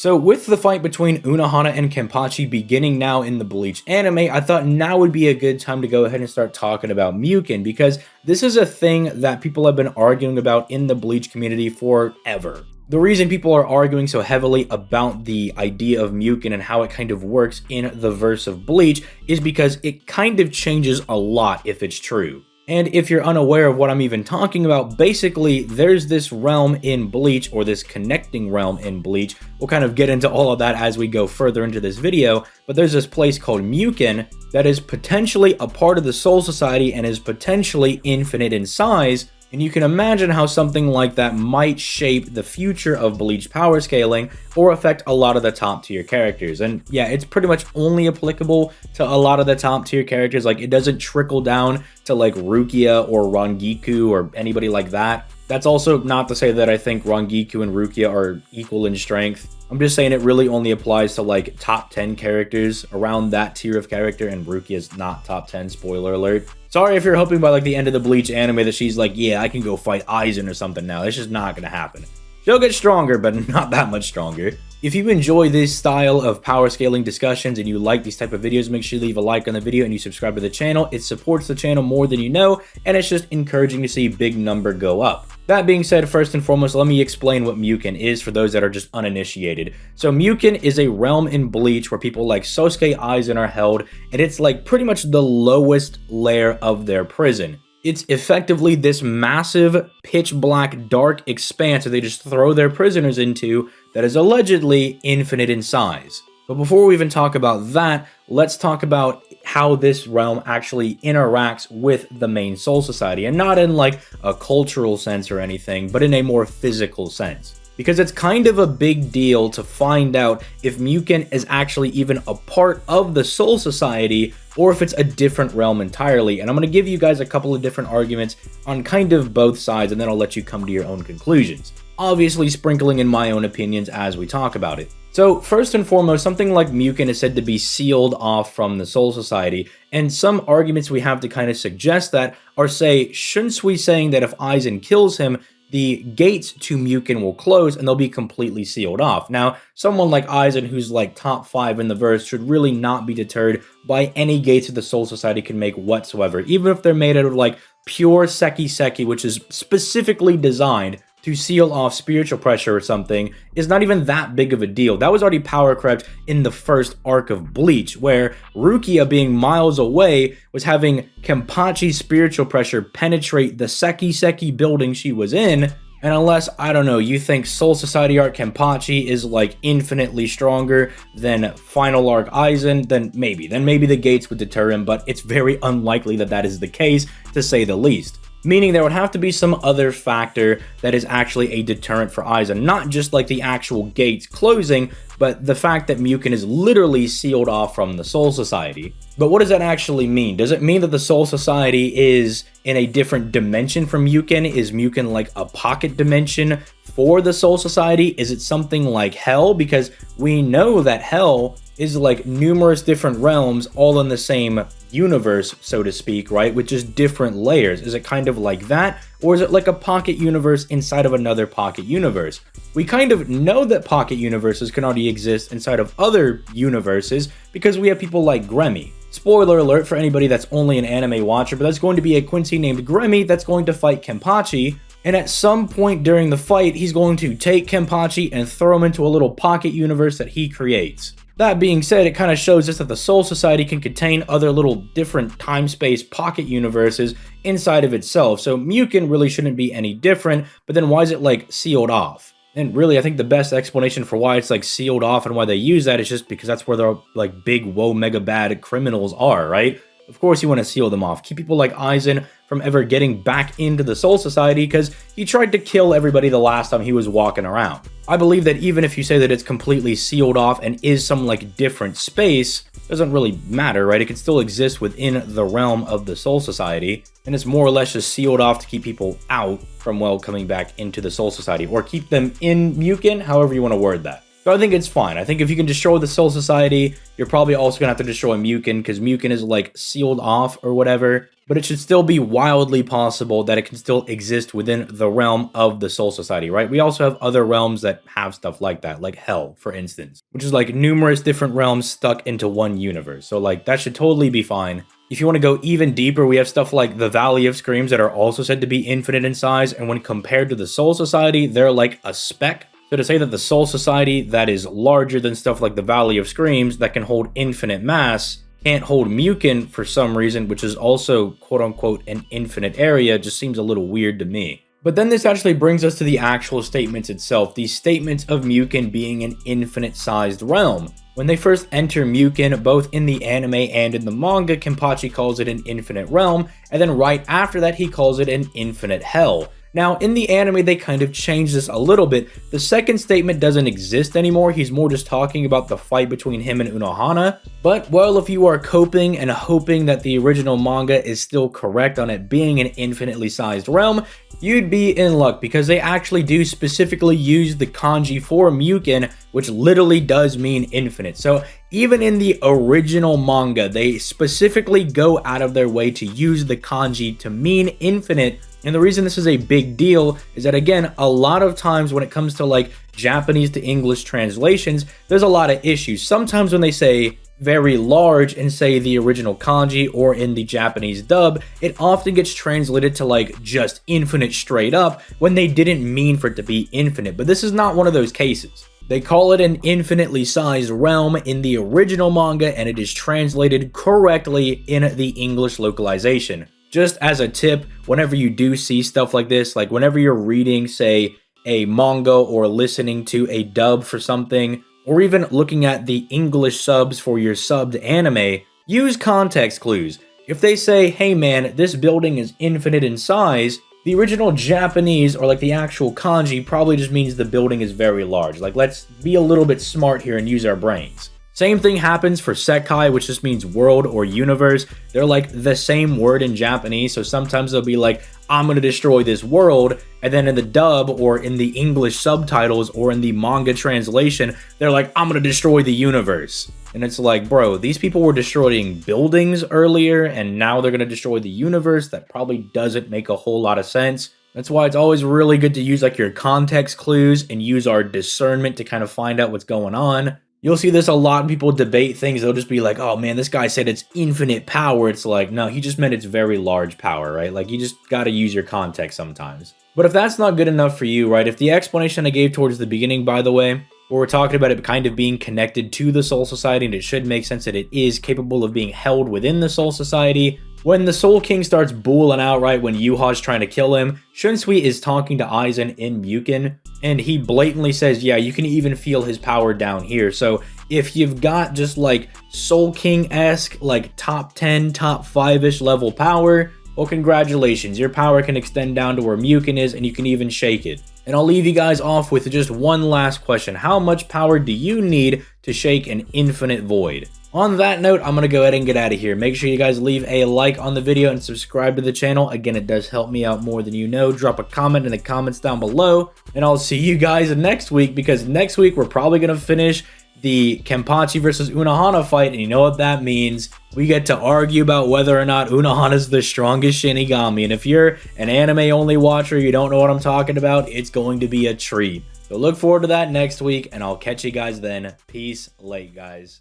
So with the fight between Unohana and Kenpachi beginning now in the Bleach anime, I thought now would be a good time to go ahead and start talking about Muken, because this is a thing that people have been arguing about in the Bleach community forever. The reason people are arguing so heavily about the idea of Muken and how it kind of works in the verse of Bleach is because it kind of changes a lot if it's true. And if you're unaware of what I'm even talking about, basically there's this realm in Bleach, or this connecting realm in Bleach. We'll kind of get into all of that as we go further into this video, but there's this place called Muken that is potentially a part of the Soul Society and is potentially infinite in size. And you can imagine how something like that might shape the future of Bleach power scaling or affect a lot of the top tier characters. And yeah, it's pretty much only applicable to a lot of the top tier characters. Like, it doesn't trickle down to like Rukia or Rangiku or anybody like that. That's also not to say that I think Rangiku and Rukia are equal in strength. I'm just saying it really only applies to like top 10 characters around that tier of character, and Rukia is not top 10, spoiler alert. Sorry if you're hoping by like the end of the Bleach anime that she's like, yeah, I can go fight Aizen or something now. It's just not gonna happen. She'll get stronger, but not that much stronger. If you enjoy this style of power scaling discussions and you like these type of videos, make sure you leave a like on the video and you subscribe to the channel. It supports the channel more than you know, and it's just encouraging to see big number go up. That being said, first and foremost, let me explain what Muken is for those that are just uninitiated. So Muken is a realm in Bleach where people like Sosuke Aizen are held, and it's like pretty much the lowest layer of their prison. It's effectively this massive, pitch black, dark expanse that they just throw their prisoners into that is allegedly infinite in size. But before we even talk about that, let's talk about how this realm actually interacts with the main Soul Society, and not in like a cultural sense or anything, but in a more physical sense. Because it's kind of a big deal to find out if Muken is actually even a part of the Soul Society or if it's a different realm entirely. And I'm going to give you guys a couple of different arguments on kind of both sides, and then I'll let you come to your own conclusions. Obviously sprinkling in my own opinions as we talk about it. So first and foremost, something like Muken is said to be sealed off from the Soul Society, and some arguments we have to kind of suggest that are, say, Shunsui saying that if Aizen kills him, the gates to Muken will close and they'll be completely sealed off. Now, someone like Aizen, who's like top 5 in the verse, should really not be deterred by any gates that the Soul Society can make whatsoever, even if they're made out of like pure Seki, which is specifically designed to seal off spiritual pressure or something, is not even that big of a deal. That was already power crept in the first arc of Bleach, where Rukia, being miles away, was having Kenpachi's spiritual pressure penetrate the Seki building she was in. And unless, I don't know, you think Soul Society arc Kenpachi is like infinitely stronger than final arc Aizen, then maybe the gates would deter him, but it's very unlikely that that is the case, to say the least. Meaning there would have to be some other factor that is actually a deterrent for Aizen, not just like the actual gates closing, but the fact that Muken is literally sealed off from the Soul Society. But what does that actually mean? Does it mean that the Soul Society is in a different dimension from Muken? Is Muken like a pocket dimension for the Soul Society? Is it something like Hell? Because we know that Hell is like numerous different realms all in the same universe, so to speak, right? With just different layers. Is it kind of like that? Or is it like a pocket universe inside of another pocket universe? We kind of know that pocket universes can already exist inside of other universes because we have people like Gremmy. Spoiler alert for anybody that's only an anime watcher, but that's going to be a Quincy named Gremmy that's going to fight Kenpachi. And at some point during the fight, he's going to take Kenpachi and throw him into a little pocket universe that he creates. That being said, it kind of shows us that the Soul Society can contain other little different time-space pocket universes inside of itself, so Muken really shouldn't be any different, but then why is it like sealed off? And really, I think the best explanation for why it's like sealed off and why they use that is just because that's where the like big, whoa, mega bad criminals are, right? Of course you want to seal them off. Keep people like Aizen from ever getting back into the Soul Society because he tried to kill everybody the last time he was walking around. I believe that even if you say that it's completely sealed off and is some like different space, it doesn't really matter, right? It can still exist within the realm of the Soul Society, and it's more or less just sealed off to keep people out from, well, coming back into the Soul Society, or keep them in Muken, however you want to word that. So I think it's fine. I think if you can destroy the Soul Society, you're probably also going to have to destroy Muken, because Muken is like sealed off or whatever. but it should still be wildly possible that it can still exist within the realm of the Soul Society, right? We also have other realms that have stuff like that, like Hell, for instance, which is like numerous different realms stuck into one universe. So like that should totally be fine. If you want to go even deeper, we have stuff like the Valley of Screams that are also said to be infinite in size, and when compared to the Soul Society, they're like a speck. So to say that the Soul Society that is larger than stuff like the Valley of Screams that can hold infinite mass can't hold Muken for some reason, which is also quote-unquote an infinite area, just seems a little weird to me. But then this actually brings us to the actual statements itself, the statements of Muken being an infinite-sized realm. When they first enter Muken, both in the anime and in the manga, Kenpachi calls it an infinite realm, and then right after that he calls it an infinite hell. Now, in the anime, they kind of changed this a little bit. The second statement doesn't exist anymore. He's more just talking about the fight between him and Unohana. But, well, if you are coping and hoping that the original manga is still correct on it being an infinitely sized realm, you'd be in luck because they actually do specifically use the kanji for Muken, which literally does mean infinite. So even in the original manga, they specifically go out of their way to use the kanji to mean infinite. And the reason this is a big deal is that, again, a lot of times when it comes to like Japanese to English translations, there's a lot of issues. Sometimes when they say very large in, say, the original kanji or in the Japanese dub, it often gets translated to like just infinite straight up when they didn't mean for it to be infinite. But this is not one of those cases. They call it an infinitely sized realm in the original manga, and it is translated correctly in the English localization. Just as a tip, whenever you do see stuff like this, like whenever you're reading, say, a manga or listening to a dub for something, or even looking at the English subs for your subbed anime, use context clues. If they say, hey man, this building is infinite in size, the original Japanese or like the actual kanji probably just means the building is very large. Like, let's be a little bit smart here and use our brains. Same thing happens for sekai, which just means world or universe. They're like the same word in Japanese, so sometimes they'll be like, I'm gonna destroy this world, and then in the dub or in the English subtitles or in the manga translation, they're like, I'm gonna destroy the universe. And it's like, bro, these people were destroying buildings earlier, and now they're gonna destroy the universe? That probably doesn't make a whole lot of sense. That's why it's always really good to use like your context clues and use our discernment to kind of find out what's going on. You'll see this a lot when people debate things. They'll just be like, oh man, this guy said it's infinite power. It's like, no, he just meant it's very large power, right? Like, you just gotta use your context sometimes. But if that's not good enough for you, right? If the explanation I gave towards the beginning, by the way, where we're talking about it kind of being connected to the Soul Society, and it should make sense that it is capable of being held within the Soul Society. When the Soul King starts booling out, right, when Yuha's trying to kill him, Shunsui is talking to Aizen in Muken, and he blatantly says, yeah, you can even feel his power down here. So if you've got just like Soul King-esque, like top 10, top 5-ish level power, well, congratulations, your power can extend down to where Muken is, and you can even shake it. And I'll leave you guys off with just one last question. How much power do you need to shake an infinite void? On that note, I'm going to go ahead and get out of here. Make sure you guys leave a like on the video and subscribe to the channel. Again, it does help me out more than you know. Drop a comment in the comments down below, and I'll see you guys next week, because next week we're probably going to finish the Kenpachi versus Unohana fight, and you know what that means. We get to argue about whether or not Unohana's the strongest Shinigami, and if you're an anime-only watcher, you don't know what I'm talking about, it's going to be a treat. So look forward to that next week, and I'll catch you guys then. Peace, late guys.